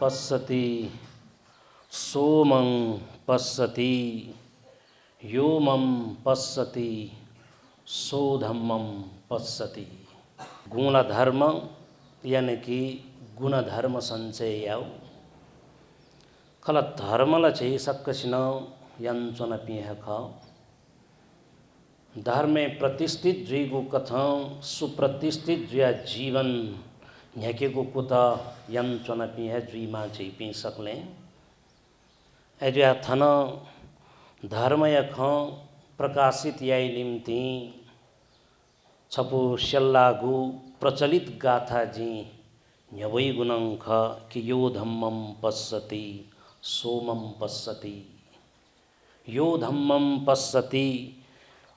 पश्यति सोमं पश्यति योमं पश्यति सो धम्मं पश्यति। गुणधर्म यानी कि गुणधर्म संचय याव खल धर्मला चाहिँ सक्कसिन यन्चन पिह ख धर्मे प्रतिष्ठित जुइगु कथं सुप्रतिष्ठित जुया जीवन झ्याकेको कुत यन्चन पिह जुइमा चाहिँ पि सक्ले एजुया थन धर्म या ख प्रकाशित याई निम्ति छपु स्यल्लागु प्रचलित गाथा जी न्यवै गुणंख कि यो धम्मं पश्यति सोमं पश्यति यो धम्मं पश्यति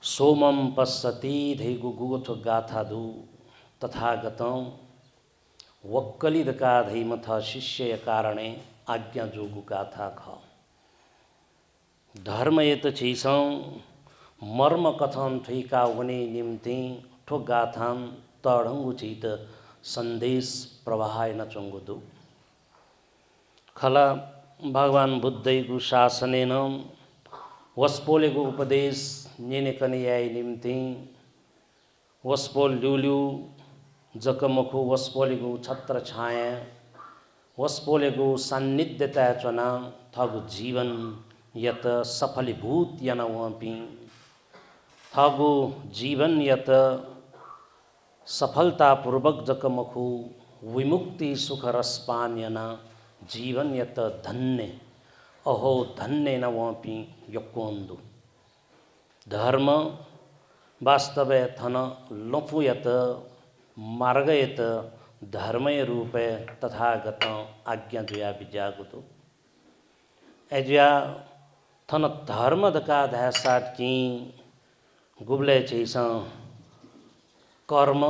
सोमं पश्यति धैगु गुगुथ गाथा दु तथागतं वक्कलिदका धैमथ शिष्य कारणे आज्ञा जोगु गाथा ख धर्म यत छैसं मर्म कथन थैका हुने निम्ति ठो गाथान तडंगु चित संदेश प्रवाहन चंगुदु खला भगवान बुद्धैगु शासनेन वस्पोलेगु उपदेश नेनेकनियाई निम्ति वस्पोल ल्युल्यु जकमखु वस्पोलेगु छत्र छाया वस्पोलेगु सान्निध्यता चना थगु जीवन यत सफलीभूत यनवपि थगु जीवन यत सफलतापूर्वक जकमखु विमुक्ति सुख रसपान्यना जीवन यत धन्य अहो धन्य नवपि यक्कोन्दु धर्म वास्तव थन लफु यत मार्ग यत धर्मय रूपे तथागत आज्ञा दुया विजागुतु एज्या थन धर्म दका धासाट की गुबले चैसा कर्म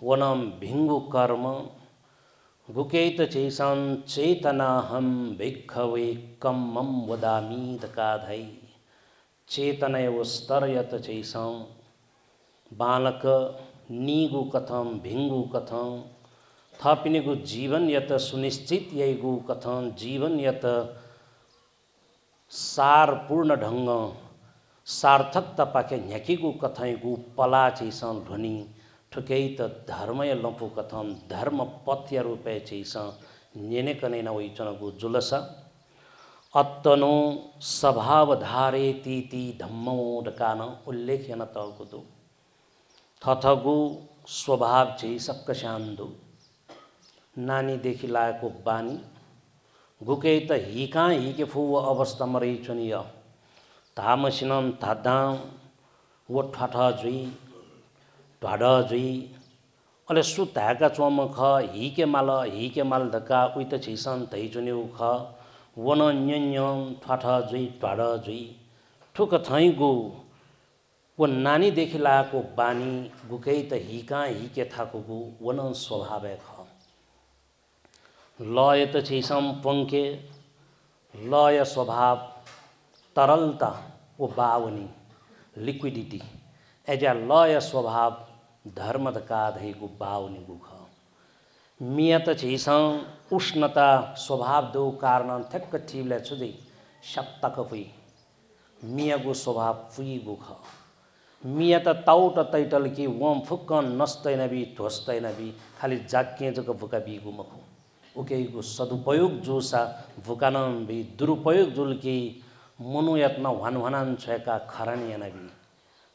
वनम भिंगु कर्म गुकेत चैसन चेतना हम भिक्षवे कम्मं वदामि दकाधै चेतनय स्तर यत चैसं बालक नीगु कथम भिंगु कथम थपिनेगु जीवन यत सुनिश्चित यैगु कथम जीवन यत सारपूर्ण ढंग सार्थकता पाके न्याकीगु कथैगु पला चैसं ध्वनि ठुकैत धर्मय लंपु कथम धर्म पथ्य रूपे चैस नेने कनेन वैचनगु जुलस अत्तनो स्वभाव धारे तीति धम्मो डकान उल्लेखन तगुदु थथगु स्वभाव चाहिँ सक्कशान्दु नानी देखि लागेको बानी गुकै त हिका हिके फु अवस्था मरै चनिय तामसिनम तादा वो ठठ जुई ढड जुई अले सुताका चोम ख हिके माल धका उइत छिसन धै जुन्यु ख वन न्यन्यम ठठ जुई ढड जुई ठुक थैगु वो नानी देखि लागेको बानी गुकै त हिका हिके थाकुगु वन स्वभाव ख लय त छिसम पंके लय स्वभाव तरलता वो बावनी लिक्विडिटी एजा लय स्वभाव धर्म का धैगु बावनी गुख मियत छिसं उष्णता स्वभाव दो कारण ठक्क ठिबले छुदै सप्तक फुई मियगु स्वभाव फुई गुख मियत ताउट तैटल कि वम फुक्कन नस्तैन बि ध्वस्तैन बि खाली जाक्के जग भुका बिगु मखु उकेगु सदुपयोग जोसा भुकानम बि दुरुपयोग जुल कि मनुयत्न भनभनान छका खरनियन बि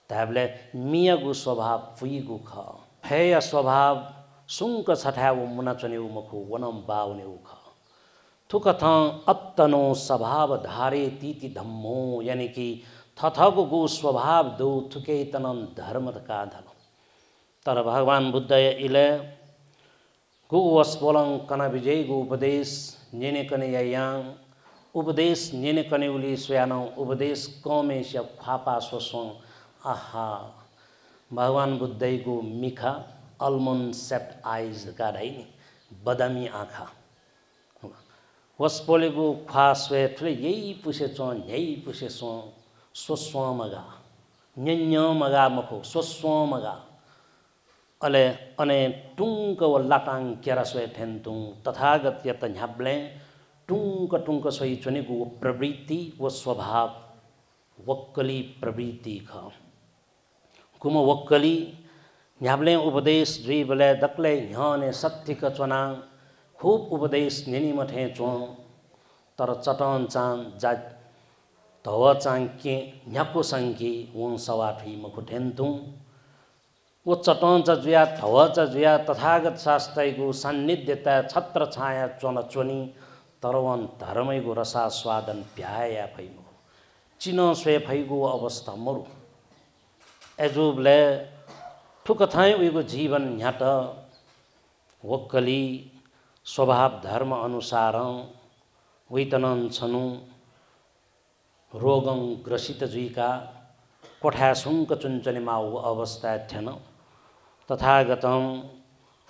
ताबले मियगु स्वभाव फुइगु ख फेय स्वभाव सुंक छठाउ मुना चन्यु मखु वनम बावने उख थुकथ अत्तनो स्वभाव धारे तीति धम्मो यानी कि थथगु गु स्वभाव दो थुके तनम धर्म का धल तर भगवान बुद्ध इले गु वस्पोलं कन विजय गु उपदेश नेने कने यायां उपदेश नेने कने उली स्वयानो उपदेश कमे स फापा सोसों आहा भगवान बुद्धैगु मिखा अलमोन्ड सेप्ट आइज का ढाइनी बदामी आँखा वस्पोलेगु फास्वे थुले यही पुसे चों यही पुसे सो स्वस्वमगा न्यन्यमगा मखो स्वस्वमगा अले अने टुंक व लाटांग केरा स्वे ठेंतुं तथागत यत न्याब्ले टुंक टुंक सोई चुने वो प्रवृत्ति वो स्वभाव वक्कली प्रवृत्ति ख कुम वक्कली न्याबले उपदेश जुई बले दक्ले यहाँ सत्य का चुना खूब उपदेश निनी मठे चुं तर चटन चान जा धव चांग के न्याको संगी वं सवाठी मखुठेन्तुं वो चटन जुया धव जुया तथागत शास्त्रको सान्निध्यता छत्र छाया चुन चुनी तरवन धर्मैको रसा स्वादन प्याया फैमो चिन स्वे फैगो अवस्था मरु एजुबले ठुक थाय उइको जीवन न्याट वक्कली स्वभाव धर्म अनुसार वैतनन छनु रोगं ग्रसित जुइका कोठा सुंक चुनचने माउ अवस्था थेन तथागतम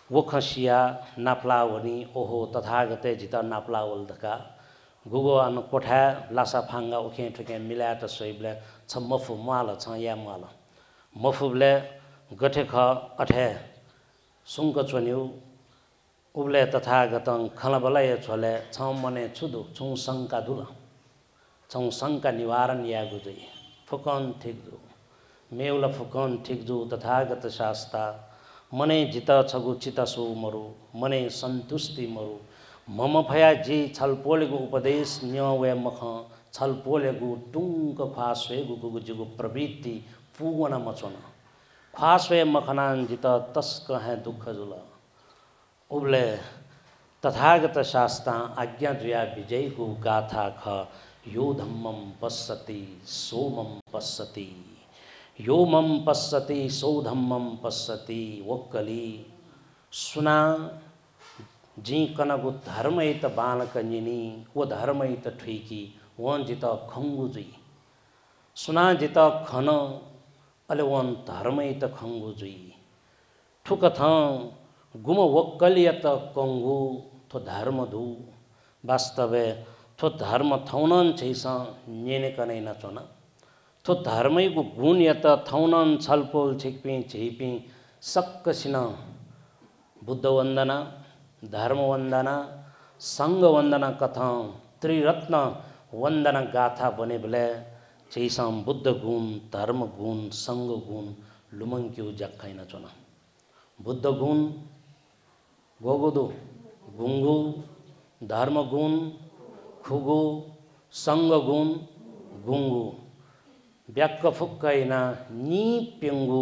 वखसिया नाप्लावनी ओहो तथागते जित नाप्लावलदका गुगो अन कोठा लासा फांगा उखे ठुके मिलाट सोइबले छ मफु माल छ या माल मफुबले गठे ख अठे सुंक चोन्यु उबले तथागतं खलबलय छोले छ मने छुदु छु शंका दुल छौ शंका निवारण या गुजै फुकन ठीक दु मेउला फुकन ठीक दु तथागत शास्ता मने जित छगु चित सो मरु मने संतुष्टि मरु मम भया जी छलपोलेगु उपदेश न्य वे मख छलपोलेगु टुंक फास्वेगु गुगु जुगु प्रवृत्ति पुवन मचन फास्वे मखनान जित तस्क है दुख जुल उबले तथागत शास्ता आज्ञा जुया विजय गु गाथा ख यो धम्मं पश्यति सोमं पश्यति यो मम पश्यति सो धम्मं पश्यति वक्कली सुना जी कनगु धर्मैत बालक निनी वो धर्मैत ठुकी वन जित खंगु जुई सुना जित खन अले वन धर्मैत खंगु जुई ठुक थ गुम वक्कलियत कंगु थो धर्म दु वास्तवे थो धर्म थौनन छैस नेने कनै नचोना थो धर्मैको गुण यत थौनन छलपोल छिक्पी झिपी सक्कसिन बुद्ध वन्दना धर्म वन्दना संघ वन्दना कथा त्रिरत्न वन्दना गाथा बने बेले चैसम बुद्ध गुण धर्म गुण संघ गुण लुमंक्यु जक्खैन चोना बुद्ध गुण गोगुदु गुंगु धर्म गुण खुगु संघ गुण गुंगु व्याक्क फुक्कैना नी पेंगु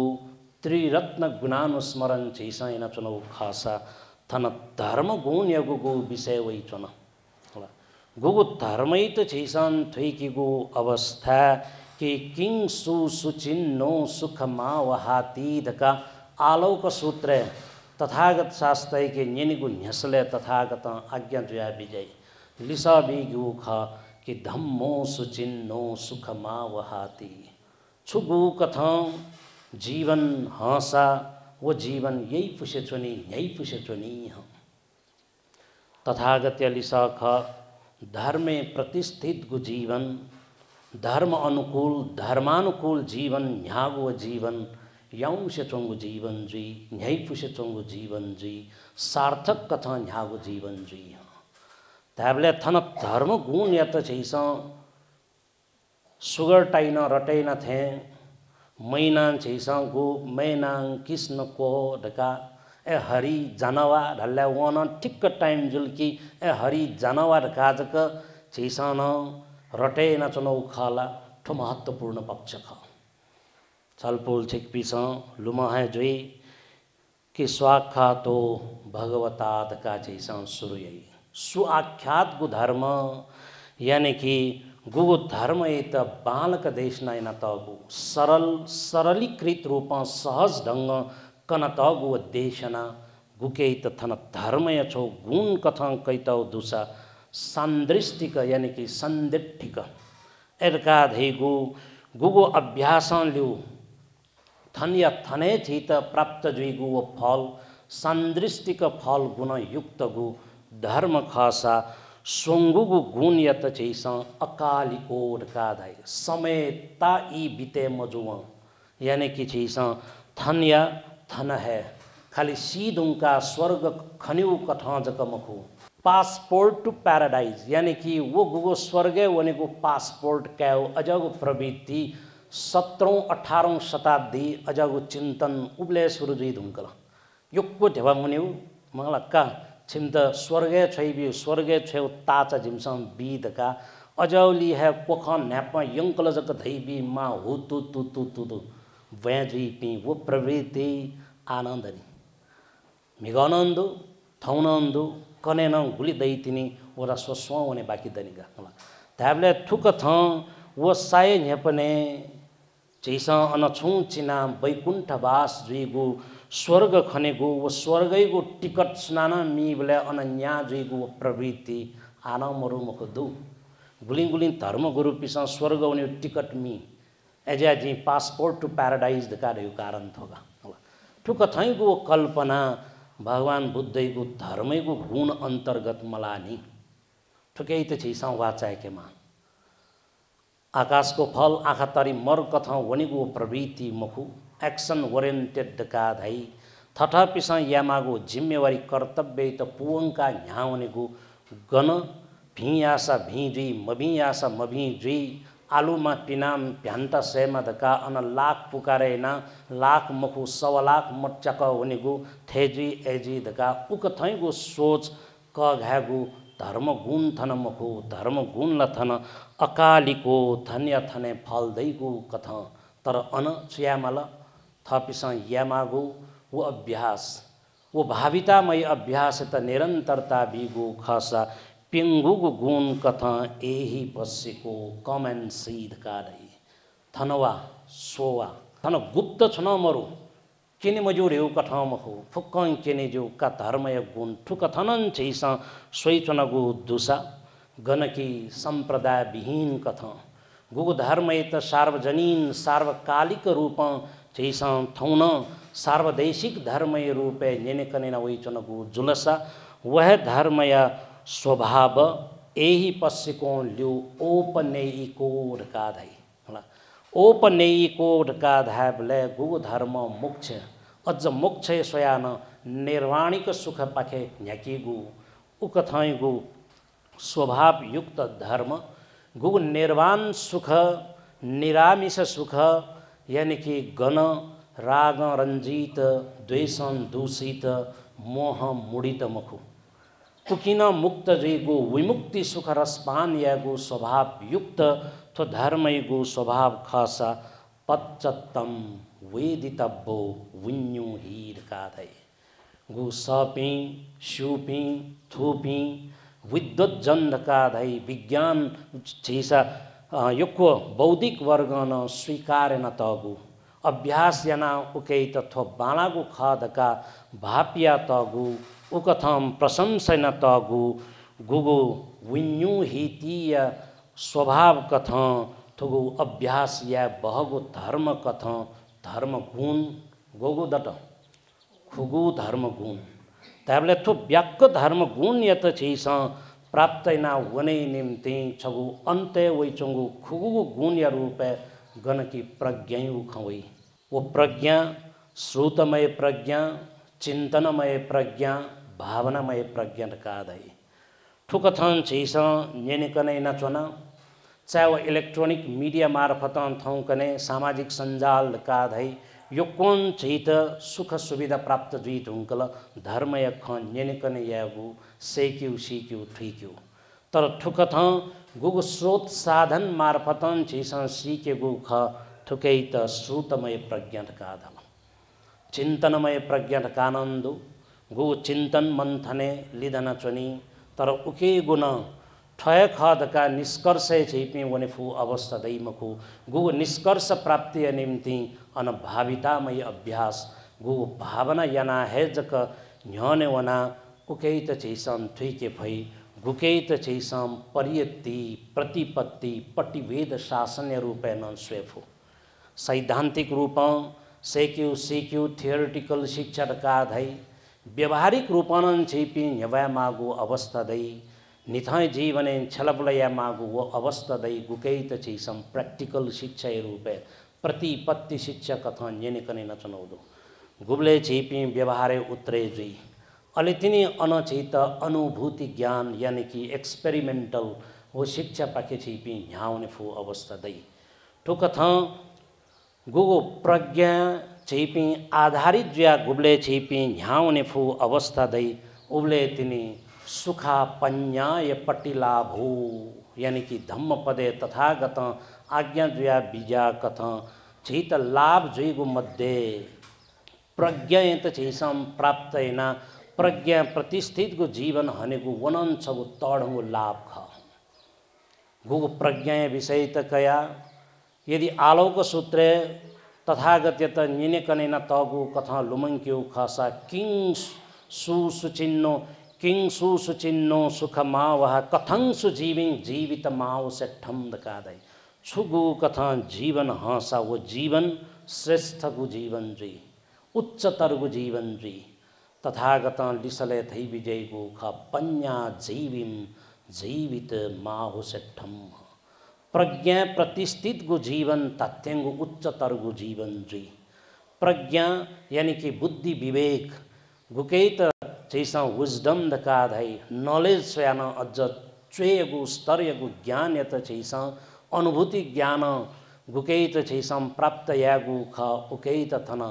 त्रिरत्न गुणानुस्मरण चैसाइना चुनौ खासा थन धर्म गुण यगुगु विषय वै चुन गुगु धर्मैत चैसान थैकिगु अवस्था कि किंग सुचिन्नो सुखमा वहातीदका आलौक सूत्र तथागत शास्त्र के नेनिगु न्यसले तथागत आज्ञा जुया विजय लिसा बिगु ख कि धम्मो सुचिन्नो सुखमा वहाती छुगु कथा जीवन हाँसा वो जीवन यही पुषे चुनी यही पुषे चुनी तथागत्य लिसा ख धर्मे प्रतिष्ठित गु जीवन धर्म अनुकूल धर्मानुकूल जीवन न्यागो जीवन यौंश चोंगु जीवन जी न्याय पुषे चोंगु जीवन जी सार्थक कथा न्यागो जीवन जी त्याबले थन धर्म गुण या तो छैसा सुगर टाइन रटैन थे मैनान छैसा गु मैनाङ कृष्ण को ढका ए हरि जानवा ढल्ला वन ठिक्क टाइम जुल्की ए हरि जानवा ढका जक छैसा न रटैन चनौ खाला ठो महत्वपूर्ण पक्ष ख छलपोल छिकपिस लुमा है जोई कि स्वाखा तो भगवता ढका छैसा सुरुयै सुआख्यात गु धर्म यानी कि गुगु धर्म त बालक देश न तगु सरल सरलीकृत रूप सहज ढंग कन तगु देशना गुके तथन धर्म छौ गुण कथा कैतौ दुसा सांदृष्टिक यानी कि संदिष्टिक एरका धेगु गुगु अभ्यास लिउ थन या थने छित प्राप्त जुइगु वो फल सांदृष्टिक फल गुण युक्त गु धर्म खासा सोंगुगु गुण यत चैसा अकाली कोड का धाय समय ता ई बीते मजुआ यानी कि चैसा थन या थन है खाली सीधुं का स्वर्ग खन्यु कथा जक मखु पासपोर्ट टू पैराडाइज यानी कि वो गुगो स्वर्ग वनेको पासपोर्ट क्या हो अजगो प्रवृत्ति 17औं 18औं शताब्दी अजगो चिंतन उबले सुरु जी धुंकला योक्को ढेवा मुनि मंगलक्का छिमत स्वर्गे छैबी स्वर्गे छेउ ताचा जिमसम बीदका अजौली है कोखन न्यापमा यंकल जक धैबी मा हो तु वैजी पी वो प्रवृत्ति आनंदनी मिगनंदु थौनंदु कने न गुली दैतिनी ओरा स्वस्व वने बाकी दनिगा त्याबले थुक थ वो साय न्यापने जैसा अनछु चिना वैकुंठवास जुइगु स्वर्ग खनेगु वो स्वर्गैगु टिकट स्नाना मी बले अनन्या जुइगु प्रवृत्ति आना मरु मुख दु गुलिङ गुलिङ धर्म गुरु पिसा स्वर्ग वने टिकट मी एजा जी पासपोर्ट टू पैराडाइज दकायो कारण थोगा ठुक थैगु कल्पना भगवान बुद्धैगु धर्मैगु गुण अंतर्गत मलानी ठुकै त छिसा वाचाके मा आकाश को फल आँखा तरी मर कथा वनिगु प्रवृत्ति मुखु एक्सन ओरिएंटेड दका धाई थठा पिसा यामागु जिम्मेवारी कर्तव्य त पुवंका न्यावनेगु गन भियासा भिजी मभियासा मभिजी आलुमा पिनाम भ्यान्ता सेमा दका अन लाख पुकारेना लाख मुखु 1.25 लाख मच्चक वनिगु थेजी एजी दका उक थैगु सोच क घागु धर्म गुण थन मुखु धर्म गुण लथन अकालीको धन्य थने फल दैगु कथ तर अन च्यामल थपिसा यामागु वो अभ्यास वो भावितामय अभ्यास त निरंतरता बिगु खसा पिंगुगु गुण कथ एही बसेको कम एंड सीध कादै थनवा सोवा थन गुप्त छन मरु केने मजोरेउ कठामखो फुक्कं केने जो का धर्मय गुण ठुक थनन छैसा सोइचनगु दुसा गणकी संप्रदाय विहीन कथा गुगु धर्मय त सार्वजनीन सार्वकालिक रूप छैसा थौन सार्वदेशिक धर्मय रूपे नेने कने न वइचनगु जुलसा वह धर्मय स्वभाव एही पस्सिको ल्यु ओपनेइको ढकादै ओपनेइको ढकाधाबले गुगु धर्म मोक्ष अझ मोक्ष स्वयान निर्वाणिक सुख पाखे न्याकिगु उकथाइगु स्वभाव युक्त धर्म गुगु निर्वाण सुख निरामिष सुख यानी कि गण राग रंजित द्वेषं दूषित मोह मुडित मुखु कुकिन मुक्त जैगु विमुक्ति सुख रसपान यागु स्वभाव युक्त तो धर्मैगु स्वभाव खसा पच्चत्तम वेदितब्बो विन्यु हीर कादै गु सपी शुपी थुपी विद्वत जन्द कादै विज्ञान छैसा योको बौद्धिक वर्ग न स्वीकार न तगु अभ्यास याना उकै तथो बालागु खदका भापिया तगु उकथम प्रशंसन तगु गुगु विन्यु हितीय स्वभाव कथ थुगु अभ्यास या बहगु धर्म कथ धर्म गुण गोगु दट खुगु धर्म गुण त्याबले थु व्याक धर्म गुण यत छैस प्राप्तैना वनै निम्ति छगु अन्त्य वैचंगु खुगु गुण या रूपे गणकी प्रज्ञा खवै वो प्रज्ञा श्रुतमय प्रज्ञा चिंतनमय प्रज्ञा भावनामय प्रज्ञा कादै ठुकथन छैस नेनिकनै नचना चाहे वो इलेक्ट्रॉनिक मीडिया मार्फत थौकने सामाजिक संजाल काधै यो कोन छैत सुख सुविधा प्राप्त जुइत हुंकल धर्म यख नेनिकने यागु सेक्यु सिक्यु ठिक्यु तर ठुकथ गुगु स्रोत साधन मार्फत छैस सिकेगु ख ठुकै त श्रुतमय प्रज्ञा काधल चिंतनमय प्रज्ञा कानंदु गु चिंतन मंथने लिदन चनी तर उके गुण ठय खदका निष्कर्ष छैपि वनेफु अवस्था दैमखु गु निष्कर्ष प्राप्ति निम्ति अन भावितामय अभ्यास गु भावना याना हेजक न्यने वना उकै त छैसम थुइके भई गुकै त छैसम परियति प्रतिपत्ति पटिवेद शासन रूपेण स्वेफु सैद्धांतिक रूप सेक्यु सिक्यु थियोरिटिकल शिक्षा काधै व्यवहारिक रूपन छैपि न्यवा मागु अवस्था दै निथाय जीवने छलबलया मागु वो अवस्था दै गुकै त छैसम प्रैक्टिकल शिक्षा रूपे प्रतिपत्ति शिक्षा कथा नेने कने नचनौदो गुबले छैपि व्यवहारे उतरे जुई अले तिनी अनचित अनुभूति ज्ञान यानी कि एक्सपेरिमेंटल वो शिक्षा पाके छिपी ह्याउने फु अवस्था दै ठुक थ गुगो प्रज्ञा छिपी आधारित ज्या गुबले छिपी ह्याउने फु अवस्था दै उबले तिनी सुखा पन्याय पटिलाभो यानी कि धम्म पदे तथागत आज्ञा ज्या बीजा कथ छित लाभ जुइगो मध्य प्रज्ञा त छिसम प्राप्त हैना प्रज्ञा प्रतिष्ठित को जीवन हनेको वनन्छ गो तडंगो लाभ ख गुगो प्रज्ञा विषय त कया यदि आलोक सूत्र तथागत त निने कनेना तगु कथा लुमंक्यु खसा किंग सुचिन्नो सुख मावह कथं सुजीविं जीवित माव से ठम दकादै छुगु कथा जीवन हसा वो जीवन श्रेष्ठ गु जीवन जी उच्चतर गु जीवन जी तथागत लिसले थै विजय गु ख पन्या जीविम जीवित माव से ठम प्रज्ञा प्रतिष्ठित गु जीवन तथ्यंगु उच्चतर गु जीवन जी प्रज्ञा यानी कि बुद्धि विवेक गुकेत जैसा विजडम दकाधै नॉलेज स्वयान अझ चेयगु स्तरयगु ज्ञान यत जैसा अनुभूति ज्ञान गुकेत जैसा प्राप्त यागु ख उकेत थन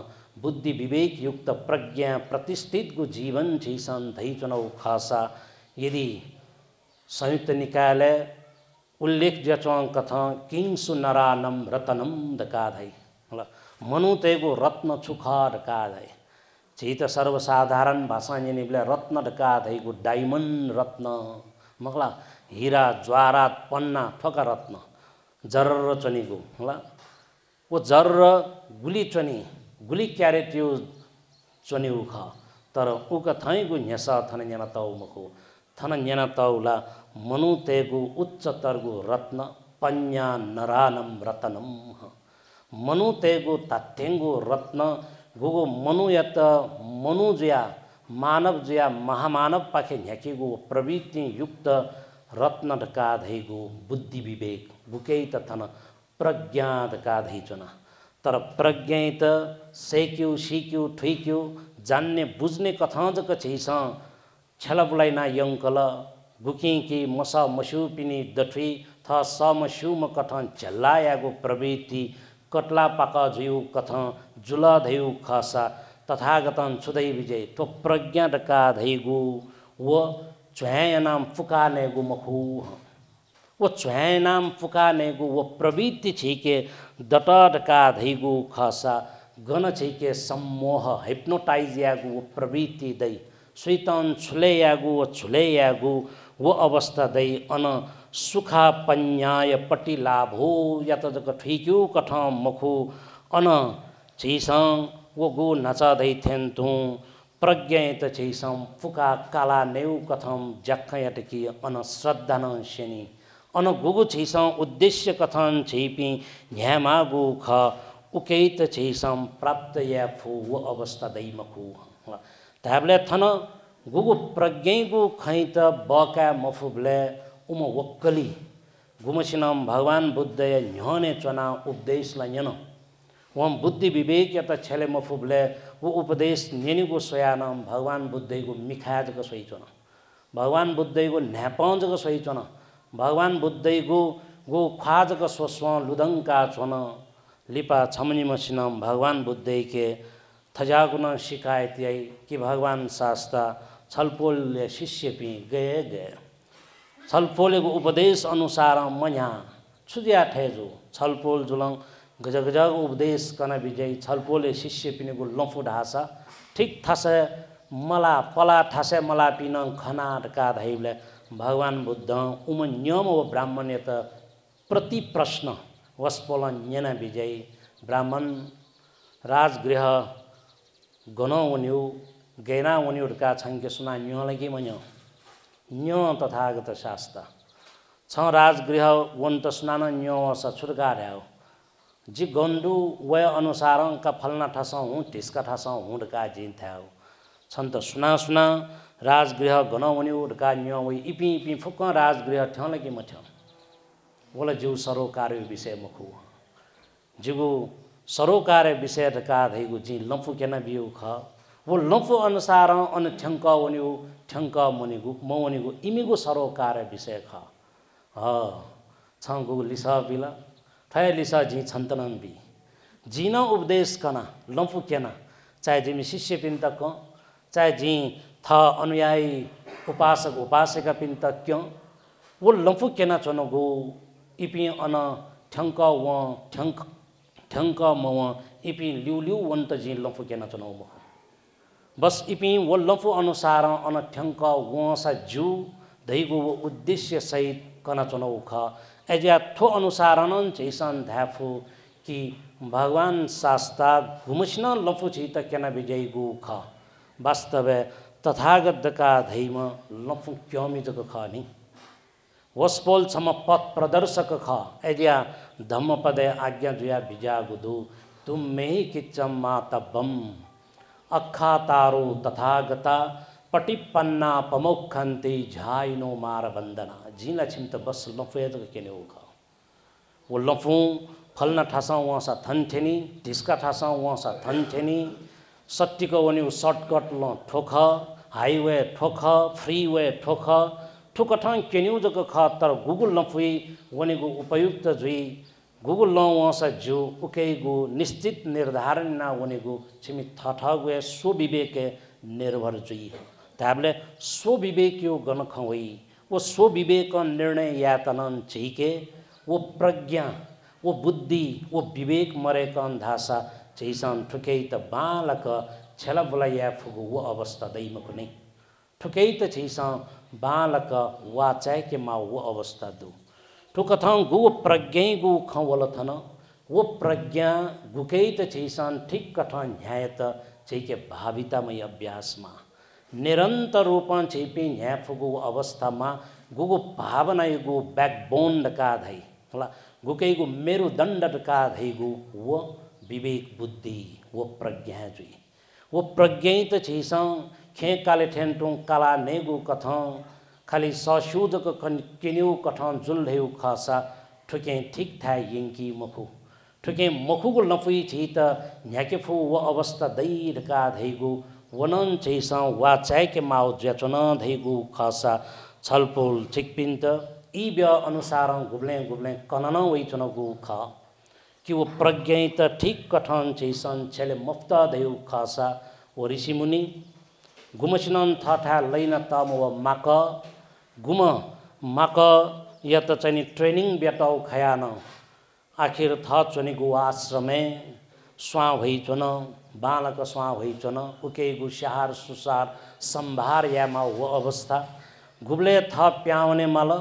बुद्धि विवेक युक्त प्रज्ञा प्रतिष्ठित गु जीवन जैसा धै चुनौ खासा यदि संयुक्त निकायले उल्लेख जचवां कथा किंसु नरानम रतनम दकाधै मनुतेगु रत्न छुखा दकाधै चित सर्वसाधारण भाषा निबले रत्न दकाधैगु डायमंड रत्न मगला हीरा ज्वारात पन्ना ठोका रत्न जर्र चनीगु होला वो जर्र गुली चनी गुली क्यारेट यो चनीउ ख तर उक थैगु न्यासा थन न्याना तौ मखु थन न्याना तौला मनुतेगु उच्चतरगु रत्न पन्या नरानम रतनम मनुतेगु तथ्यंगु रत्न गुगो मनु यत मनु ज्या मानव ज्या महामानव पाखे न्याकेगु प्रवृत्ति युक्त रत्न ढकाधैगु बुद्धि विवेक बुकै तथन प्रज्ञा ढकाधै चुना तर प्रज्ञा त सेक्यु सिक्यु ठुइक्यु जान्ने बुझ्ने कथाजक छैस छलबुलाइना यंकल गुकी कि मसा मसु पिनी दठुई थ समसु म कथन झल्लायागु प्रवृत्ति कटला पाका जुयु कथा जुला धयु खासा तथागतन छुदै विजय तो प्रज्ञा डका धैगु वो च्वाय नाम फुकानेगु मखु वो च्वाय नाम फुकानेगु वो प्रवृत्ति छिके दटा डका धैगु खासा गन छिके सम्मोह हिप्नोटाइज यागु वो प्रवृत्ति दै शैतान छुलेयागु वो छुलेयागु वो अवस्था दै अन सुखा पन्याय पटिलाभो यत जक ठिक्यु कथा मखु अन छिसं वो गु नचा दै थेन्तु प्रज्ञा त छिसं फुका काला नेउ कथम जखयट कि अन श्रद्धा न शनि अन गुगु छिसं उद्देश्य कथन छिपि न्यामागु ख उकेत छिसं प्राप्त या फु वो अवस्था दै मखु ताबले थन गुगु प्रज्ञैगु खैत बका मफुबले उम वक्कली गुमसिनम भगवान बुद्ध न्योने चना उपदेश लयन वम बुद्धि विवेक यत छले मफुबले वो उपदेश नेनिगो सोयानम भगवान बुद्धैगु मिखाजको सोइचन भगवान बुद्धैगु न्यापंजको सोइचन भगवान बुद्धैगु गो ख्वाजको सोस्व लुदंका छन लिपा छमनि मसिनम भगवान बुद्धैके थजागुन शिकायत यही कि भगवान शास्ता छलपोल शिष्य पि गए छलपोलेको उपदेश अनुसार मया छुजिया ठेजु छलपोल जुलङ गजगजग उपदेश कन विजय छलपोले शिष्य पिनेको लफु ढासा ठीक थासे मला पला ठासे मला पिन खना ढका धैले भगवान बुद्ध उम नियम व ब्राह्मण त प्रति प्रश्न वस्पोल न्यना विजय ब्राह्मण राजगृह गनो वन्यु गैना वन्यु ढका छंके सुना न्यो लगी मन्यो न्यो तथागत शास्त्र छ राजगृह वन त सुनान न्यो स छुटकार्याओ जी गंडू वय अनुसार का फलना ठसा हूँ टिस्का ठसा हूँ ढका जिन थाओ छन त सुना सुना राजगृह गनवनी ढका न्यो वही इपी इपी फुक राजगृह ठ्याउले कि मठ्याउ बोला जीव सरोकार विषय मखु जीव सरोकार विषय ढका धैगु जी लफु केना बिउ ख वो लंफो अनुसार अन ठ्यांक वनिगु ठ्यांक मनिगु म वनिगु इमिगु सरोकार विषय ख ह छगु लिसा बिला थय लिसा जी छन्तनन बि जीना उपदेश कना लंफु केना चाहे जिमी शिष्य पिन तक चाहे जी था अनुयायी उपासक उपासिका पिन तक क्यों वो लंफु केना चनगु इपि अन ठ्यांक व ठ्यांक म इपि लिउ लिउ वन्त जी लंफु केना चनौ म बस इपि वो लंफु अनुसार अन ठ्यांक व सा जु दैगु उद्देश्य सहित कना चनौ ख एजा थो अनुसार नन चैसन धाफु कि भगवान शास्ता घुमस्न लंफु छित केना विजयगु ख वास्तव तथागत का धैम लंफु क्योमी जग ख नि वस्पोल छम पथ प्रदर्शक ख एजा धम्म पदे आज्ञा जुया बिजागुदु तुम में किच्चम मातबम अखा तारो तथागता पटिपन्ना पमोखन्ते झाइनो मार बन्दना जिला छिमत बस लफेद केने होगा वो लफू फलना ठासा वहाँ सा थन थेनी ढिस्का ठासा वहाँ सा थन थेनी सट्टी को वनी शॉर्टकट ल ठोख हाईवे ठोख फ्रीवे ठोख ठोक ठां केन्यू जग ख तर गूगल लफुई वनी गो उपयुक्त जुई गूगल ल वहाँ सा जो उके गो निश्चित निर्धारण ना वनी गो छिमी था गए सो विवेक निर्भर जुई त्याबले सो विवेक यो गन खवई वो सो विवेक निर्णय यातनन चाहिके वो प्रज्ञा वो बुद्धि वो विवेक मरे कन धासा चैसन ठुकै त बालक छेला बोलाया फुगु वो अवस्था दैम कुनै ठुकै त चैसन बालक वा चाहे के मा वो अवस्था दु ठुकथं गु प्रज्ञै गु खवल थन वो प्रज्ञा गुकै त चैसन ठिक कठन न्याय त चैके भावितामय अभ्यासमा निरंतर रूपन चैपि न्याय फुगु अवस्थामा गुगु भावना गु बैकबोन का धै होला गुकैगु मेरुदण्ड का धैगु वो विवेक बुद्धि वो प्रज्ञा जुई वो प्रज्ञा त छैसा खे काले ठेन्टुङ काला नेगु कथं खाली सशुदक किन्यु कथं जुल्हेउ खसा ठुके ठीक था यंकी मखु ठुके मखुगु लफुई छी त न्याकेफु वो अवस्था दैर का धैगु वनन छैसा वा चायके माउ ज्याचन धैगु खसा छलपोल ठिकपिन्त ई व्य अनुसार गुब्ले गुब्ले कनन वैचनगु ख कि वो प्रज्ञा त ठीक कठन चैसन छेले मुफ्ता देउ खासा वो ऋषि मुनि गुमसिनन थाथा लैन तम व माक गुम माक या त चाहिँ ट्रेनिङ बेटाउ खयान आखिर थ चनि गु आश्रमे स्वा भइचन बालक स्वा भइचन उके गु शहार सुसार संभार यामा वो अवस्था गुब्ले थ प्याउने मल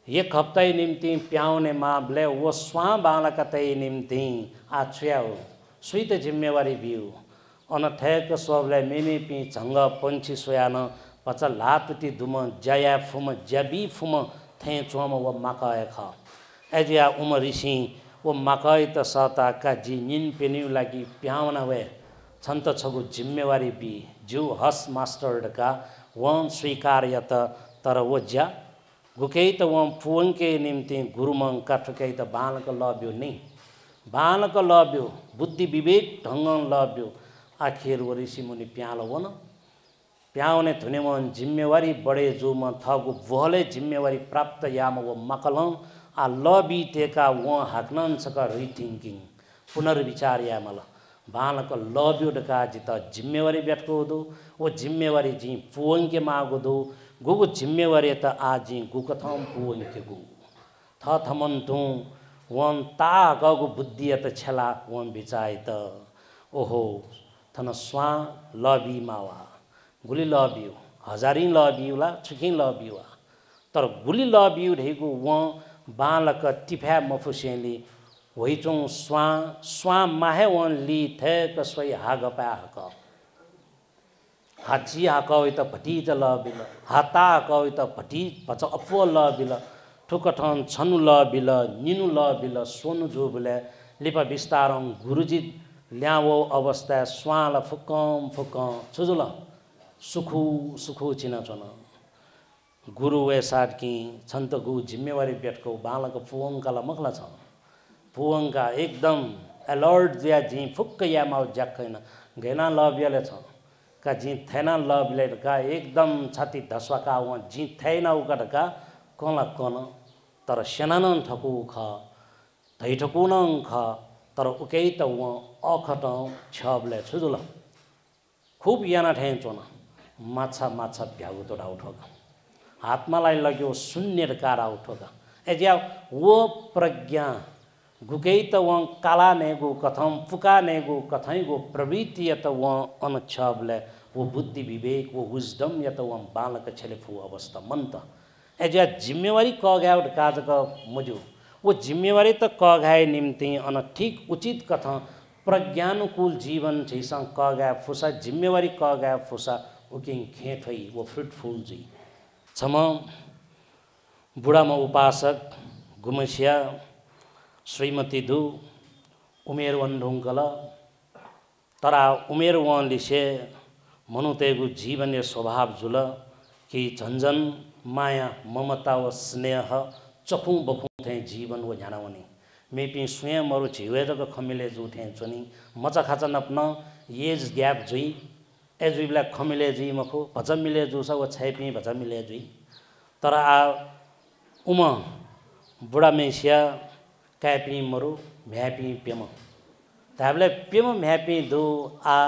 एक हप्ता निम्ति प्याउने माबले वो स्वा बालक तय निम्ति आछ्याउ सुई त जिम्मेवारी बिउ अनथेक स्वबले मेमे पि झंग पंछी सोयान पचल लातुति दुम जया फुम जबी फुम थे चोम व मकाय ख एजिया उम ऋषि वो मकाय त सता का जी निन पेनिउ लागि प्याउना वे छन्त छगु जिम्मेवारी बि जु हस मास्टर का वन स्वीकार यत तर वो ज्या गुकै त वम फुवंके निम्ति गुरुमं काठकै त बालक लब्यो नै बालक लब्यो बुद्धि विवेक ढंग लब्यो आखिर वो ऋषि मुनि प्याल वन प्याउने धुने मन जिम्मेवारी बडे जो म थगु वहले जिम्मेवारी प्राप्त याम वो मकलं आ लबी तेका व हाक्नन सक रिथिंकिङ पुनर्विचार यामल बालक लब्यो डका जित जिम्मेवारी बैठको दो वो जिम्मेवारी जी फुवंके मागो दो गुगु जिम्मेवारी त आजी गुकथम पुवंके गु थ थमन्तु वन ता गगु बुद्धि त छला वन बिचाइ त ओहो थन स्वा लबी मावा गुली लबियो हजारी लबियुला छुकिन लबियुवा तर गुली लबियु ढेगु व बालक टिफा मफुसेली होइचों स्वा स्वा माहे वन ली थे कसै हागपा हक हाची हाकौ त भटी ज लबिल हाता हाकौ त भटी भच अफो लबिल ठुकठन छनु लबिल निनु लबिल सोनु जोबले लिपा विस्तारं गुरुजी ल्यावो अवस्था स्वाल फुकम फुकम छुजुल सुखु सुखु चिना चन गुरु वे साटकी छन्त गु जिम्मेवारी बेटको बालक फुवंकाला मखला छ फुवंका एकदम अलर्ट ज्या जी फुक्क या माउ ज्याखैन घेना लबियाले छ का जी थैना लबिले का एकदम छाती धसवाका व जी थैना उका का कला कन तर सेनानन ठकु ख धै ठकुन ख तर उकै त व अखट छबले छुजुल खूब याना ठै चोन माछा माछा भ्यागु तो उठोगा हातमालाई लग्यो शून्य कारा उठोगा एज्या वो प्रज्ञा गुकै त व काला नेगु कथम फुका नेगु कथै गो प्रवृत्ति त व अनछबले वो बुद्धि विवेक वो विजडम या त व बालक छले फु अवस्था मन त एज्या जिम्मेवारी कगाउ काजक मुजु वो जिम्मेवारी त कगाए निम्ति अन ठीक उचित कथ प्रज्ञानुकूल जीवन छैसा कगा फुसा जिम्मेवारी कगा फुसा उकिङ खेथै वो फ्रुटफुल जी छम बुढामा उपासक गुमसिया श्रीमती दु उमेर वनढुङ्कल तरा उमेर वनलिसे मनुतेगु जीवन स्वभाव जुल कि झन्झन माया ममता व स्नेह चखुँ बखुँ थे जीवन वो झानावनी मेपी स्वयं अरु झिवे जग खमिले जु थे चुनी मचा खाचा नप्न एज ग्याप जुई एजुइबला खमिले जी मखु भजा मिले जु स वो छैपी भजा मिले जुई तर आ उम बुढा मेसिया कैपी मरु म्यापी पेम ताबले पेम म्यापी दु आ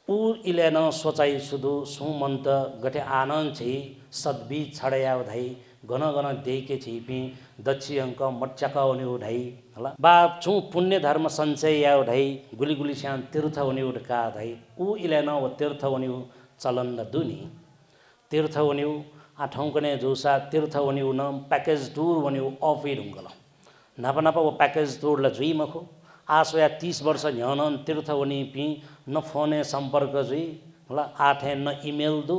उ इलेन सोचाइ सुदु सुमन्त गठे आनन्द छै सद्बी छडया धै गन गन देके छिपी दक्षि अंक मट्चका हुने उठाई हला बा छु पुण्य धर्म सञ्चय या उठाई गुली गुली श्यान तीर्थ हुने उठका धै उ इलेन व तीर्थ हुने चलन न दुनी तीर्थ हुने आ ठौकने जोसा तीर्थ हुने न प्याकेज टुर हुने अफि ढुङ्गल नापा नापा वो प्याकेज टुर ल जुई मखो आसोया 30 वर्ष न्यान तीर्थ हुने पि न फोने सम्पर्क जुई हला आथे न इमेल दु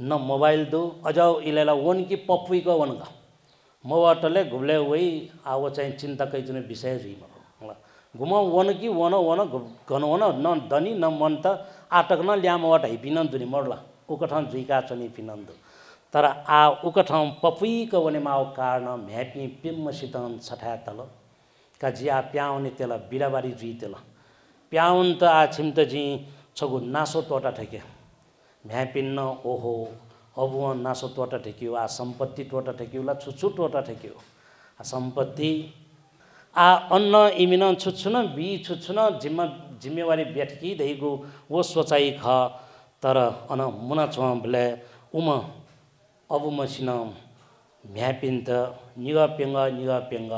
न मोबाइल दो अजाओ इलेला वन की पप्पी को वन का मोवाटले घुमले वही आव चाहिँ चिंता कई जुने विषय जुई म घुमा वन की वन वन घन वन न दनी न मन त आटक न ल्याम वट हिपिन दुनी मर्ला उकठन जुइका चनी पिनन्द तर आ उकठन पप्पी को वने माव कारण म्यापी पिम सितन छठा तल का जिया प्याउने तेला बिराबारी जुई तेला प्याउन त आ छिम त जी छगु नासो तोटा ठके म्यापिन्न ओहो अबुव नासो टोटा ठेक्यो आ सम्पत्ति टोटा ठेक्योला छुछु टोटा ठेक्यो आ सम्पत्ति आ अन्न इमिन छुछु न बी छुछु न जिम्मेवारी बेठकी दैगु वो सोचाइ ख तर अन मुना छले उम अबु मसिन म्यापिन्त निगा पेंग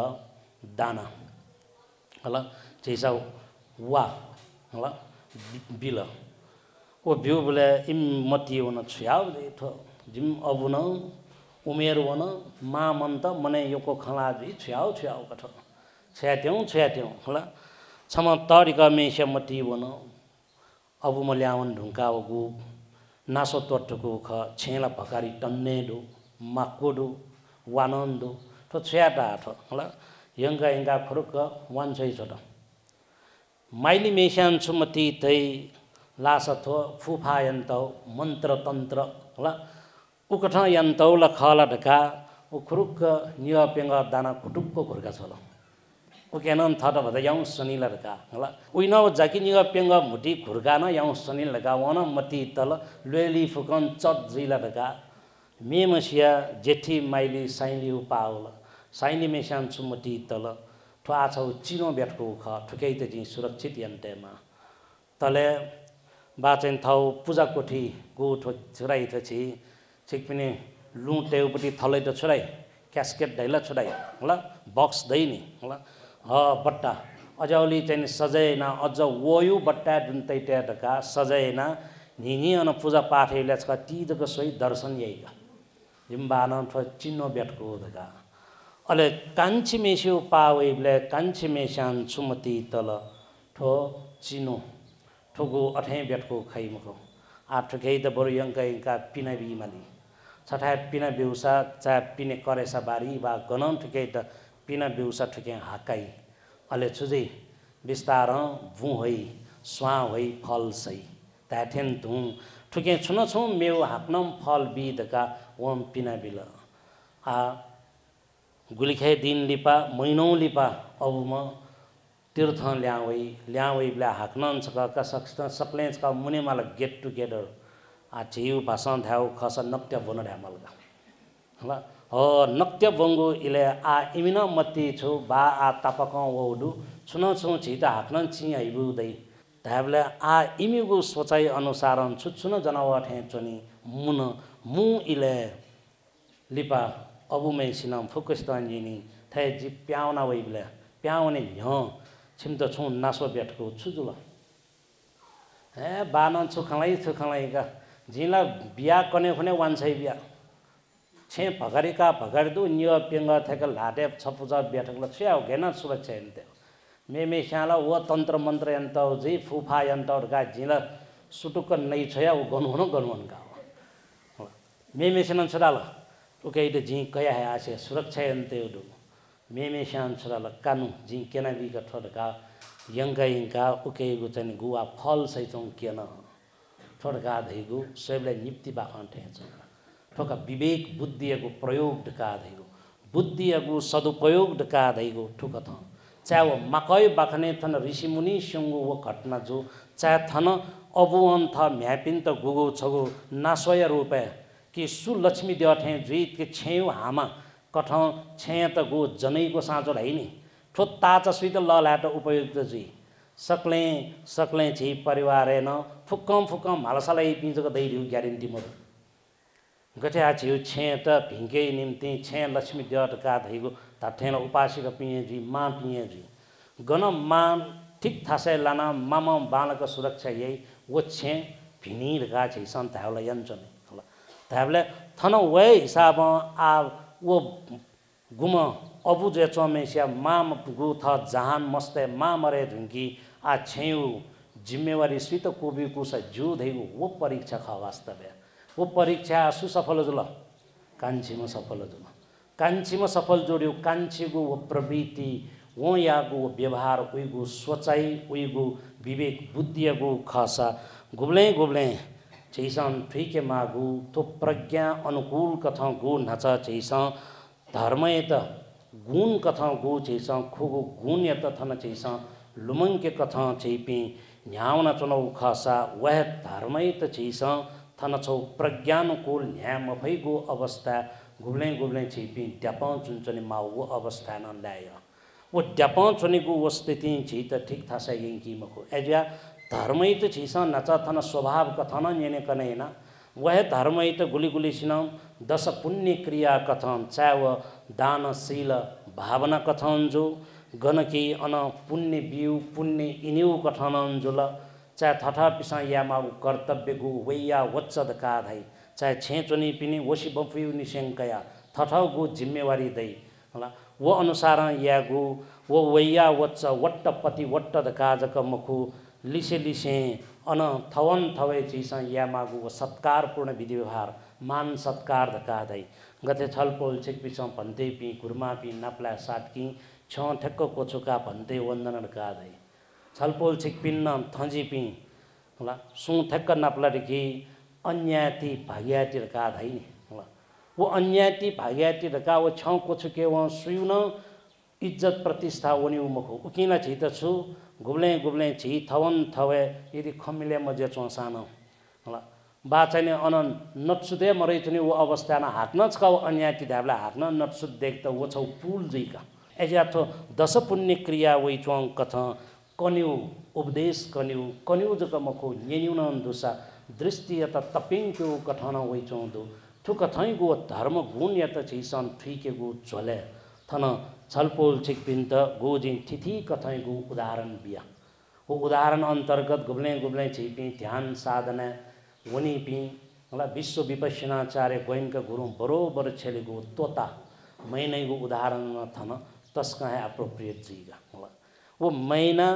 दाना हला छैसा वा हला बिल ओ भ्यू बोले इम मती वन छ्याउ दे थो जिम अबुन उमेर वन मा मन त मने योको खला जी छ्याउ कठ छ्याट्यौ होला छम तरिका मेसे मती वन अबु मल्यावन ढुंका गु नासो तटको ख छेला भकारी टन्ने दु माकोडु वानन्दु तो छ्याटा थो होला यंगा फरुक वान छै छोट माइली मेशान छुमती तै लासथो फुफा यन्त मन्त्र तन्त्र होला उकठ यन्त ल खला ढका उखरुक निया पेंगा दाना कुटुकको घुर्का छल उकेनन थट भद याउ सनिल ढका होला उइन जाकी निया पेंगा मुटी घुर्का न याउ सनिल ढका वन मती तल लेली फुकन चट जिला ढका मेमसिया जेठी माइली साइली उपाउल साइली मेशान छुमती तल ठो आछौ चिनो बेटको ख ठुकै त जी सुरक्षित यन्टेमा तले बाचेन थाउ पूजा कोठी गो छोराई त छि छिक पनि लुटेउपट्टि थलै त छोराई क्यास्केट ढैला छोराई होला बक्स दैनी होला बट्टा अजौली चाहिँ सजैना अझ वयु बट्टा दुन्तैटे ढका सजैना निनी अन पूजा पाठ इले छ तीजको सोही दर्शन यैका जिम्बान ठ चिन्नो बेटको ढका अले कान्छी मेस्यु पावेले कान्छी मेशान छुमती तल ठो चिनो ठोगो अठे बेटको खैमको आठ खै त बरु यंका पिना बिमाली छठा पिना बेउसा चा पिने करेसा बारी बा गनन ठुकै त पिना बेउसा ठुकै हाकाई अले छुजै विस्तार भु होइ स्वा होइ फल सै ताठेन धु ठुकै छुन छु मेउ हाप्नम फल बिदका वम पिना बिल आ गुलिखे दिन लिपा महिनौ लिपा अबुम तीर्थ ल्यावै ब्ला हाक्न का सकलेंच का मुने माला गेट टुगेदर आ झिउ भाषण ध्याउ खस नक्त्य बोन ढ्यामलगा हला हो नक्त्य बंगो इले आ इमिन मत्ती छु बा आ तापक वौडु छुन छु झिता हाक्न छि आइबु दै धाबले आ इमिगु सोचाइ अनुसार छुछुन जनावर ठे चनी मुन मु इले लिपा अबुमै सिनम फुकस्तान जिनी थे जि प्याउना वइबले प्याउने ह्य छिमत छु नासो बेटको छुजुल हे बान छुखलाई का जिला बिया कने खने वान्छै बिया छे भगरिका भगरदु निय पेंग थेक लाटे छपुजा बेटकला छ्याउ घेन सुरक्षा एन्ते मेमे श्याला व तन्त्र मन्त्र यन्त जि फुफा यन्त का जिला सुटुक नै छया उ गनुन का मेमे सेन छडाल ओके इते जि कया है आसे सुरक्षा यन्ते उडु मेमे श्यान छडाल कानु जि केना बि का ठडका यंका ओके गु चनि गुवा फल सैचौ केन ठडका धैगु सबले निप्ति बाखन ठेछ ठोका विवेक बुद्धिको प्रयोग ढका धैगु बुद्धिको सदुपयोग ढका धैगु ठुक थ चाहे मकै बाखने थन ऋषिमुनि संगु वो घटना जो चाहे थन अबुअन थ म्यापिन त गुगु छगु नासय रुपे कि सुलक्ष्मी देवठे जुइत के छेउ हामा कठ छे त गु जनैको साँचो हैनी ठोत्ता च सुइत ललाट उपयुक्त जुइ सकले छि परिवार न फुक्कम हालसालाई पिंजको दैरिउ ग्यारेन्टी म गठे छिउ छे त भिंके निम्ति छे लक्ष्मी देवट का धैगु ताठेन उपासिक पिए जी मा पिए जी गन मा ठीक थासे लाना मामा बालक सुरक्षा यही वो छे भिनीर का छै संत हावला यन्चने होला ताबले थन वे हिसाब आ वो गुम अबु जे चमेसिया माम गु थ जहान मस्ते मा मरे धुंकी आ छेउ जिम्मेवारी स्वित कोबी कुस जु धैगु वो परीक्षा ख वास्तव वो परीक्षा सुसफल जुल कान्छीमा सफल जोड्यो कान्छीको वो प्रवृत्ति वो यागु वो व्यवहार उइगु सोचाइ उइगु विवेक बुद्धिगु खसा गुब्ले छैसन ठिके मागु तो प्रज्ञा अनुकूल कथा गु नच छैस धर्मय त गुण कथा गु छैस खुगु गुण यत थन छैस लुमंके कथा छैपि न्याउना चनौ खसा वह धर्मय त छैस थन छौ प्रज्ञानुकूल न्याम भइगो अवस्था गुब्ले छिपि ड्यापाउ चुनचनी माउ अवस्था न ल्याय वो ड्यापाउ चुनेको वो स्थिति छि त ठीक थासा यंकी मको एजा धर्मैत छिस नचा थन स्वभाव कथन नेने कनेना वह धर्मैत गुली सिन दश पुण्य क्रिया कथन चाव दानशील भावना कथन जो गणकी अन पुण्य बिउ पुण्य इन्यु कथन जुल चाहे थठा पिसा यामा कर्तव्य गु वैया वच्चद का धै चाहे छेचोनी पिनी वसी बफिउ निशंकया थठा गु जिम्मेवारी दै होला वो अनुसार या गु वो वैया वच्च वट्ट पति वट्टद का जक मखु लिसे अन थवन थवे चिसा यामा गु सत्कारपूर्ण विधि व्यवहार मान सत्कार धका धै गते छलपोल छिक पिसा भन्ते पि गुरमा पि नपला साटकी छ ठक्क कोचुका भन्ते वन्दन का धै छलपोल छिकपिन्न थजिपि होला सु ठक्क नपलादेखि अन्याति भाग्याति रका धैन होला वो अन्याति भाग्याति रका वो छौ कोचुके वो सुयुन इज्जत प्रतिष्ठा वनि उमखो उकिना छित छु गुब्ले छि थवन थवे यदि खमिले मजे चोसानो होला बाचाने अन नत्सुदे मरैतनी वो अवस्था न हाक्न छौ अन्याति धाबला हाक्न नत्सुद देख्त वो छौ पुल जैका एजाथो दश पुण्य क्रिया वइ चों कथ कन्यु उपदेश कन्यु जक मखो न्यन्युन दुसा दृष्टि यत तपिंक्यो कथन वइ चोंदो ठुक थैगो धर्म गुण यत छिसन ठिके गु झले थन छलपोल छिकपिन्त गोजिन तिथि कथैगु उदाहरण बिया वो उदाहरण अंतर्गत गुब्ले छिपि ध्यान साधना वनि पि होला विश्व विपश्यनाचार्य गोइनका गुरु बरोबर छेलेगु तोता मैनैगु उदाहरण थन तस्का है अप्रोप्रिएट जीगा होला वो मैना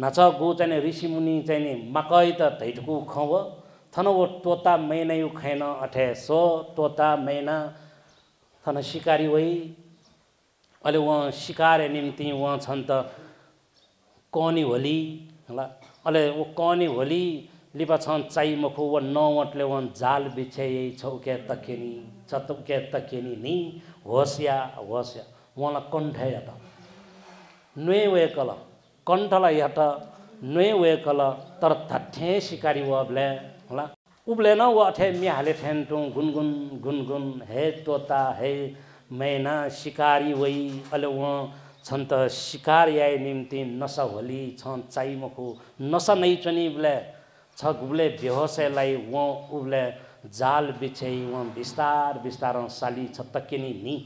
नचा गो चाहिँ ऋषि मुनि चाहिँ मकै त धैटको खव थन वो तोता मैना यु खैन अठे सो तोता मैना थन शिकारी वही अहिले वहाँ शिकार निम्ति वहाँ छन् त कनी होली होला अहिले वो कनी होली लिपा छन् चाइ मखो वो नवटले वहाँ जाल बिछे छौके तकेनी नि होस्या वहाँलाई कण्ठे त नुए वे कल कण्ठलाई हट नुए वेकल तर थठे शिकारी वबले होला उबले न वो अठे मिहाले ठेन्टु गुनगुन गुनगुन हे तोता हे मैना शिकारी वही अले वो छन् त शिकार याए निम्ति नसा होली छन् चाहिमको नसा नै चनी बले छ गुबले बेहोसलाई वो उबले जाल बिछै वो बिस्तार बिस्तार साली छ तकिनी नि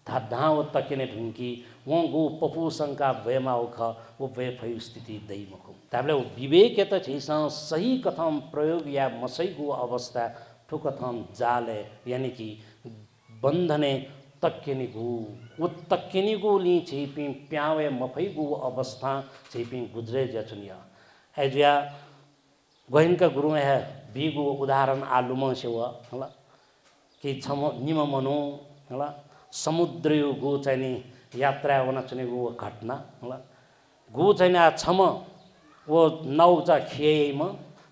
धाधा वो तकिने ढुंकी वो गु पपु शंका वेमा उख वो वे फै स्थिति दैमको ताबले विवेक त छैस सही कथम प्रयोग या मसैगु अवस्था ठुकथम जाले यानी कि बन्धने तक्किनीगु वो तक्किनीगु ली छिपि प्यावे मफैगु अवस्था छिपि गुजरे जचुनिया एजिया गोहिनका गुरु है बीगु उदाहरण आलुम सेवा होला कि छम निम मनो होला समुद्र गु चाहिँ यात्रा होना चाहिँ गु घटना होला गु चाहिँ आ छम वो नौजा खिएम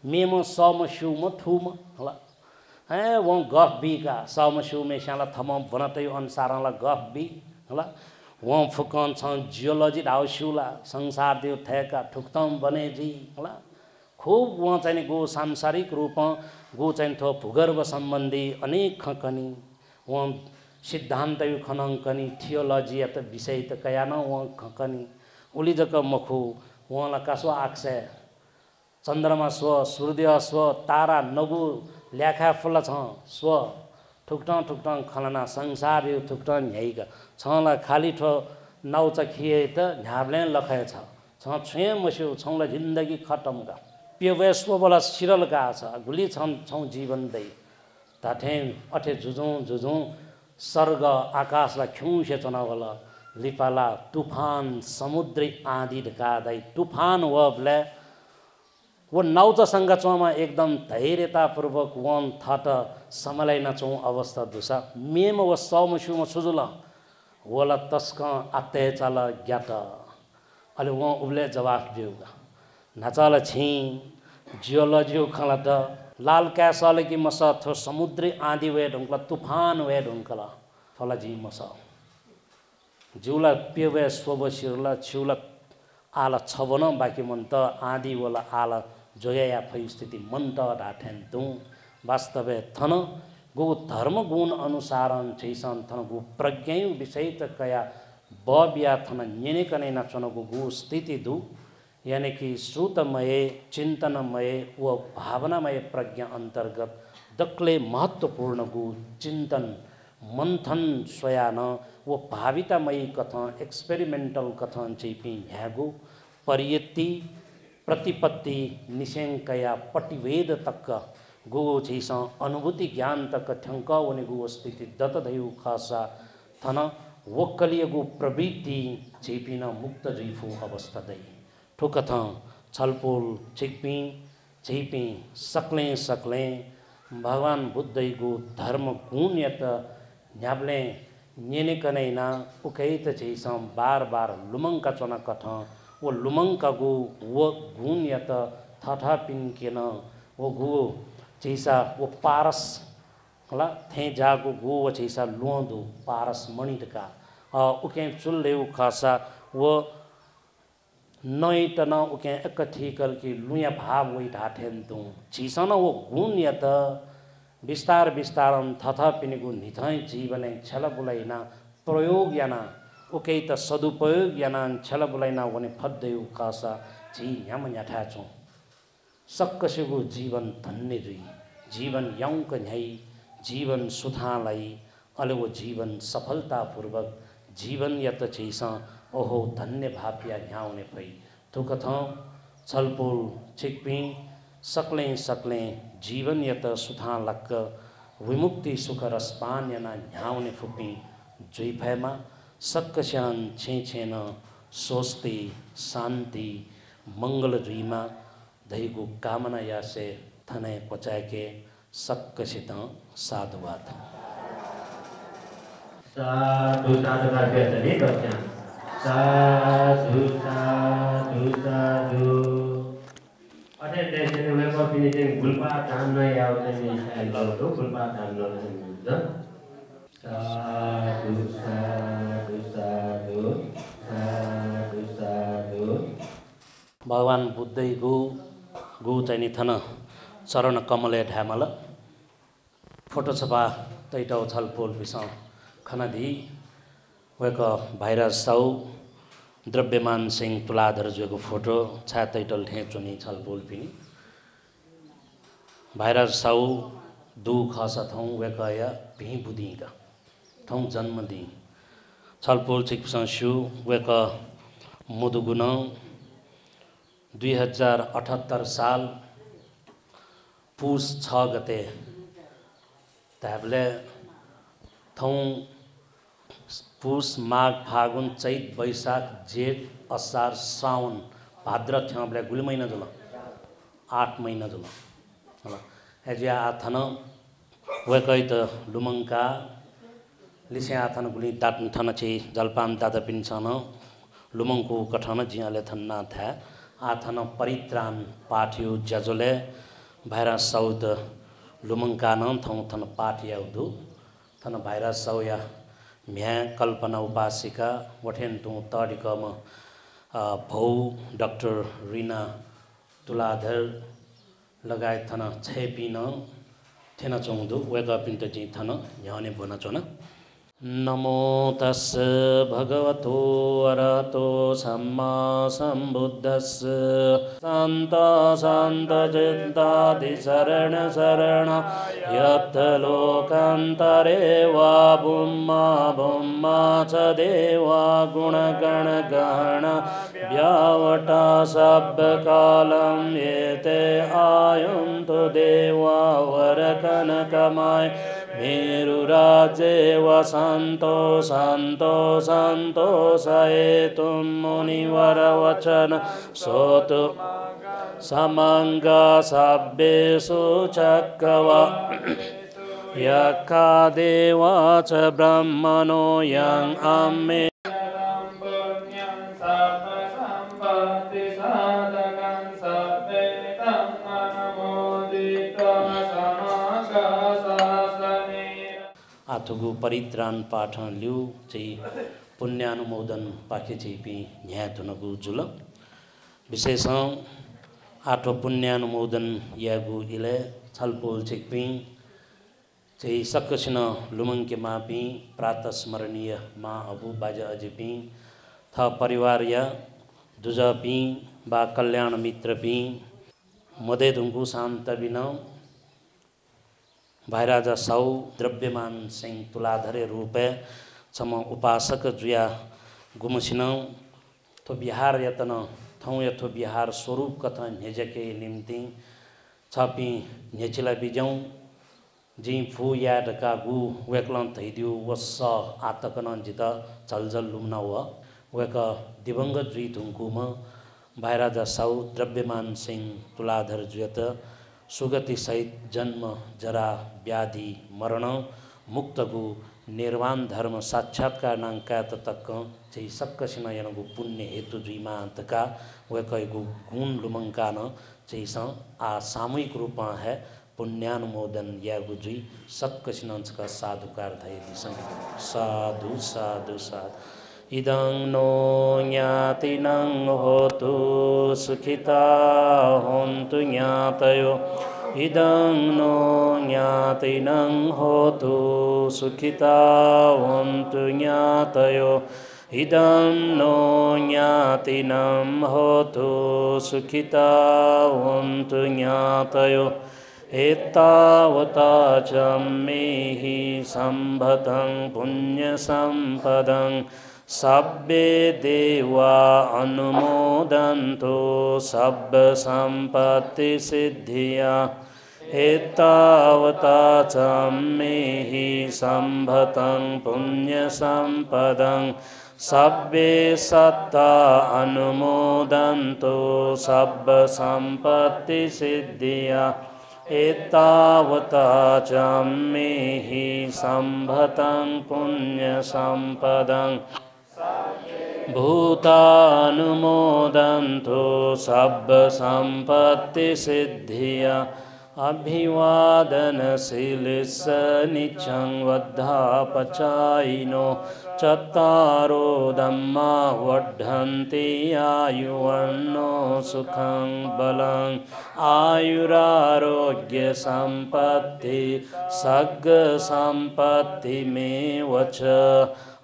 मेम सम सुम थुम होला ए वो गफ बी का सम सुमे साला थम बनतै अनुसारला गफ बी होला वो फुकन छ जियोलॉजी हाउसुला संसार देव थेका ठुक्तम बने जी होला खूब वहाँ चाहिँ गो सांसारिक रूप गो चाहिँ थो भूगर्भ सम्बन्धी अनेक खकनी वहाँ सिद्धान्त खनङ्कनी थियोलॉजी या त विषय त कया न वहाँ खकनी उली जक मखु वहाँलाई कासो आक्से चन्द्रमा स्व सूर्य स्व तारा नगु ल्याखा फुल्ला छ स्व ठुक्टं ठुक्टं खलना संसार यो ठुक्टं ह्याइका छला खाली ठो नाउचा खिए त झाब्ले लखाए छ छुए मस्यो छौला जिन्दगी खतम का पेवेस्व बला सिरल का छ गुली छौ जीवन दै ताठे अठे जुजौं जुजौं सर्ग आकाशलाई खिउँसे चनावला लिपाला तूफान समुद्री आँधी ढकादै तूफान वबले वो नाउचा संगचमा एकदम धैर्यतापूर्वक वन थट समलाई नचौं अवस्था दुसा मेम व सौमसुम सुजुल वला तस्क आत्ते चल ज्ञात अले वो उबले जवाफ दिउगा नचल छि जियोलॉजी खला द लाल कैसल की मस थो समुद्री आँधी वे ढुंकला तूफान वे ढुंकला फला जी मस जिउला पेवे स्वब सिरला छिउला आला छबन बाकी मन त आँधी वाला आला जोया फै स्थिति मन त ढाठेन दु वास्तव थन गो धर्म गुण अनुसारन छैसन थन गो प्रज्ञा विषय त कया बबिया थन नेने कने नचन गो स्थिति दु यानी कि श्रुतमय चिंतनमय व भावनामय प्रज्ञा अंतर्गत दक्ले महत्वपूर्ण गु चिंतन मंथन स्वयान वो भावितामयी कथन एक्सपेरिमेंटल कथन चैपी ह्यागो परियति प्रतिपत्ति निशंकया पटिवेद तक गो छैस अनुभूति ज्ञान तक ठंक वने गो स्थिति दत धयु खासा थन वक्कलिय गो प्रवृत्ति चैपिन मुक्त जैफु अवस्था दै ठुकथ छलपोल छिक्पी छिपी सक्ले सक्ले भगवान बुद्धको धर्म गुण यत न्याब्ले नेने कनैना उकैत छैसम बार बार लुमंका चना कथ वो लुमंका गो वो गुण यत थथा पिनकेन वो गो छैसा वो पारस होला थे जागो गो वो छैसा लोंदो पारस मणिटका उके चुल्लेउ खासा वो नई त न उके एक ठीकल की लुया भाव वही ढाठेन तू छिसन वो गुण या त विस्तार विस्तारम थथा पिनेगु निथै जीवन छल बुलाइना प्रयोग याना उके त सदुपयोग याना छल बुलाइना वने फद्देउ खासा जी यम याठा छु सक्कसेगु जीवन धन्य जुई जीवन यौंक न्याई जीवन सुधालाई अले वो जीवन सफलता पूर्वक जीवन यत छैस ओहो धन्य भाव्या न्याउने पै थुकथ छलपोल छिक्पी सक्ले सक्ले जीवन यत सुथा लक्क विमुक्ति सुख रसपान याना न्याउने फुपी जुइफैमा सक्कस्यान छे छेन सोस्ती शान्ति मंगल जुइमा धैगु कामना यासे थने पचाके सक्कसित साधुवाद साधु साधु का नहीं करते साधु साधु साधु अरे जैसे मैं को भी नहीं गुलपा धान नहीं आते नहीं तो गुलपा धान नहीं तो साधु साधु साधु साधु साधु भगवान बुद्धै गु चाहिँ नि थन चरण कमले ढ्यामल फोटो छपा तैटाउ छलपोल पिसाउ खनदी वेक भाइरस साउ द्रव्यमान सिंह तुलाधर जुको फोटो छा तैटल ठे चुनी छलपोल पिनी भाइरस साउ दु खस थौ वेकया भि बुदिका थौ जन्म दि छलपोल चिकसा सु वेक मुदुगुन 2078 साल पुस 6 गते त्याबले थौ पुस माघ फागुन चैत वैशाख जेठ असार साउन भाद्र थ्याबले गुल महिना जुल 8 महिना जुल होला एजिया आथन वेकै त लुमंका लिसे आथन गुली दात थन छि जलपान दादा पिन्छन लुमंको कठन जियाले थन्ना था आथन परित्राण पाठ्यो जजोले भाइरस सौद लुमंका न थौ थन पाठ्या उदु थन भाइरस सौया म्या कल्पना उपासिका वठेन तु तडिकम भौ डाक्टर रीना तुलाधर लगायत थन छेपिन थेन चौदु वेक पिन्त जि थन न्याउने भन चोन नमो तस् भगवतो अरहतो सम्मा सम्बुद्धस्य शान्त शान्त चित्तादि शरण शरण यत् लोकान्तरे वा भूम्मा भूम्मा च देवा गुणगण गहन व्यावटा शब्दकालं एते आयुन्तु देवा वरकनकमाय मेरुराजे वसन्तो सन्तो सन्तोषयेतुं मुनिवरवचन सोतु समङ्गा सभ्येषु चक्रवा यक्खा देवा च ब्रह्मणो यं अम्मे आथुगु परित्राण पाठन लिउ चाहिँ पुण्यानुमोदन पाखे चाहिँ पि न्याय धुनगु जुल विशेष आठो पुण्यानुमोदन यागु इले छलपोल चिकपि चाहिँ सक्कसिन लुमंके मापि प्रातः स्मरणीय मा अबु बाजा अजिपि थ परिवार या दुजपि बा कल्याण मित्र पि मदे धुंगु शान्त बिन भाइराजा साउ द्रव्यमान सिंह तुलाधरे रूपे सम उपासक जुया गुमसिन तो बिहार यतन थौ यथो बिहार स्वरूप कथन नेजके निम्ति छपि नेचिला बिजौ जी फु या ढका गु वेकलन थैदिउ वस आतकन जित चलजल लुम्ना व वेक दिवंगत जुई धुंकुम भाइराजा साउ द्रव्यमान सिंह तुलाधर जुयत सुगति सहित जन्म जरा व्याधि मरण मुक्तगु निर्वाण धर्म साक्षात्कार नांका तक चाहिँ सक्कसिन यनगु पुण्य हेतु जुइमा तका वेकैगु गुण लुमंका न चाहिँ स आ सामूहिक रूपमा है पुण्यानुमोदन यागु जुइ सक्कसिन का साधुकार धैर्य संग साधु साधु साधु इदं नो ज्ञातिनं होतु सुखिता होन्तु ज्ञातयो इदं नो ज्ञातिनं होतु सुखिता होन्तु ज्ञातयो इदं नो ज्ञातिनं होतु सुखिता होन्तु ज्ञातयो एतावता च मेहि सम्भतं पुण्यसम्पदं सब्बे देवा अनुमोदन्तु सब्ब सम्पत्ति सिद्धिया एतावता च मेहि सम्भतं पुण्यसम्पदं सब्बे सत्ता अनुमोदन्तु सब्ब सम्पत्ति सिद्धिया एतावता च मेहि सम्भतं पुण्यसम्पदं भूतानुमोदन्तु सब्ब सम्पत्ति सिद्धिया अभिवादनशीलिस्स निचं वद्धापचायिनो चत्तारो धम्मा वर्धन्ते आयुर्नो सुखं बलं आयुरारोग्य संपत्ति सग्ग संपत्तिमेव च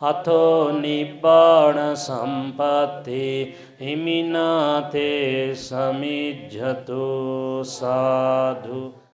अथो निब्बाण संपत्ति इमिनाते समिज्जतु साधु।